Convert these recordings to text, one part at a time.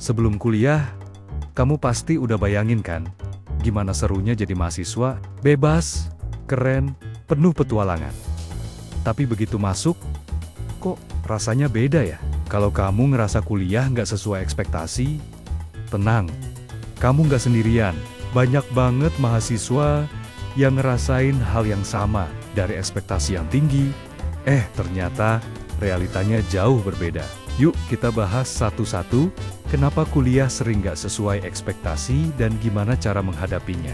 Sebelum kuliah, kamu pasti udah bayangin kan, gimana serunya jadi mahasiswa, bebas, keren, penuh petualangan. Tapi begitu masuk, kok rasanya beda ya? Kalau kamu ngerasa kuliah nggak sesuai ekspektasi, tenang, kamu nggak sendirian. Banyak banget mahasiswa yang ngerasain hal yang sama, dari ekspektasi yang tinggi, ternyata realitanya jauh berbeda. Yuk kita bahas satu-satu, kenapa kuliah sering nggak sesuai ekspektasi dan gimana cara menghadapinya.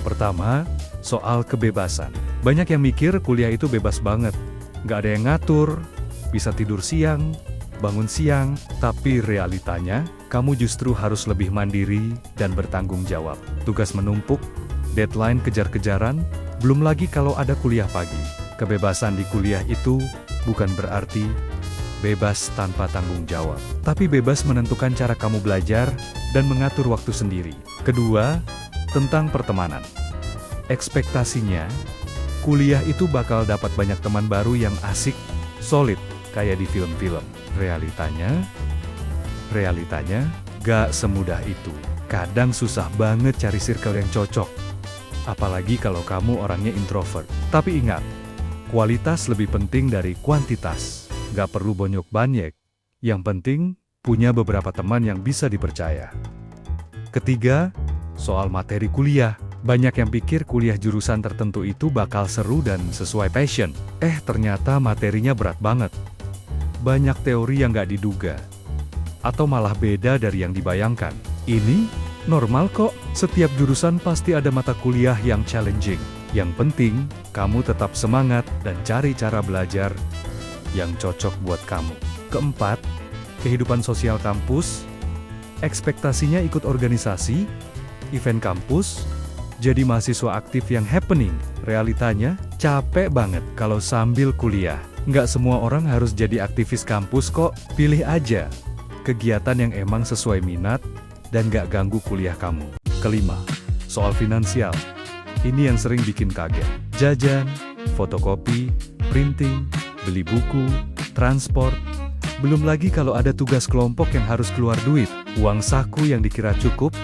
Pertama, soal kebebasan. Banyak yang mikir kuliah itu bebas banget, nggak ada yang ngatur, bisa tidur siang, bangun siang, tapi realitanya, kamu justru harus lebih mandiri dan bertanggung jawab. Tugas menumpuk, deadline kejar-kejaran, belum lagi kalau ada kuliah pagi. Kebebasan di kuliah itu bukan berarti bebas tanpa tanggung jawab, tapi bebas menentukan cara kamu belajar dan mengatur waktu sendiri. Kedua, tentang pertemanan. Ekspektasinya, kuliah itu bakal dapat banyak teman baru yang asik, solid, kayak di film-film. Realitanya, gak semudah itu. Kadang susah banget cari circle yang cocok. Apalagi kalau kamu orangnya introvert. Tapi ingat, kualitas lebih penting dari kuantitas. Gak perlu banyak-banyak. Yang penting, punya beberapa teman yang bisa dipercaya. Ketiga, soal materi kuliah. Banyak yang pikir kuliah jurusan tertentu itu bakal seru dan sesuai passion. Ternyata materinya berat banget. Banyak teori yang gak diduga. Atau malah beda dari yang dibayangkan. Ini normal kok, setiap jurusan pasti ada mata kuliah yang challenging. Yang penting, kamu tetap semangat dan cari cara belajar yang cocok buat kamu. Keempat, kehidupan sosial kampus. Ekspektasinya ikut organisasi, event kampus, jadi mahasiswa aktif yang happening. Realitanya, capek banget kalau sambil kuliah. Nggak semua orang harus jadi aktivis kampus kok, pilih aja kegiatan yang emang sesuai minat dan nggak ganggu kuliah kamu. Kelima, soal finansial. Ini yang sering bikin kaget. Jajan, fotokopi, printing, beli buku, transport. Belum lagi kalau ada tugas kelompok yang harus keluar duit. Uang saku yang dikira cukup,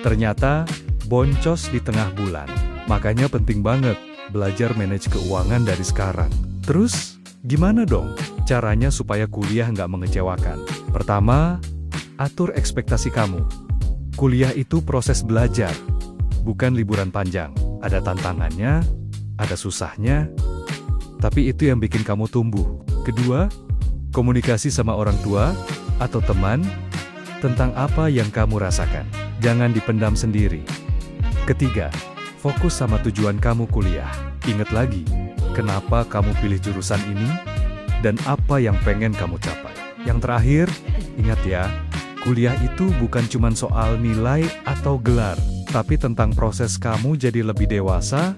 ternyata boncos di tengah bulan. Makanya penting banget belajar manage keuangan dari sekarang. Terus, gimana dong caranya supaya kuliah nggak mengecewakan? Pertama, atur ekspektasi kamu. Kuliah itu proses belajar, bukan liburan panjang. Ada tantangannya, ada susahnya, tapi itu yang bikin kamu tumbuh. Kedua, komunikasi sama orang tua atau teman tentang apa yang kamu rasakan. Jangan dipendam sendiri. Ketiga, fokus sama tujuan kamu kuliah. Ingat lagi, kenapa kamu pilih jurusan ini, dan apa yang pengen kamu capai. Yang terakhir, ingat ya, kuliah itu bukan cuma soal nilai atau gelar, tapi tentang proses kamu jadi lebih dewasa,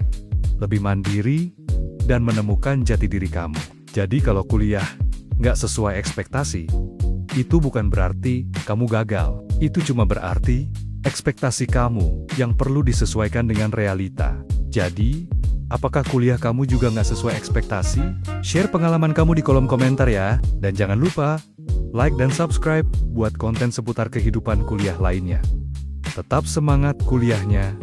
lebih mandiri, dan menemukan jati diri kamu. Jadi kalau kuliah nggak sesuai ekspektasi, itu bukan berarti kamu gagal. Itu cuma berarti ekspektasi kamu yang perlu disesuaikan dengan realita. Jadi, apakah kuliah kamu juga nggak sesuai ekspektasi? Share pengalaman kamu di kolom komentar ya. Dan jangan lupa, like dan subscribe buat konten seputar kehidupan kuliah lainnya. Tetap semangat kuliahnya.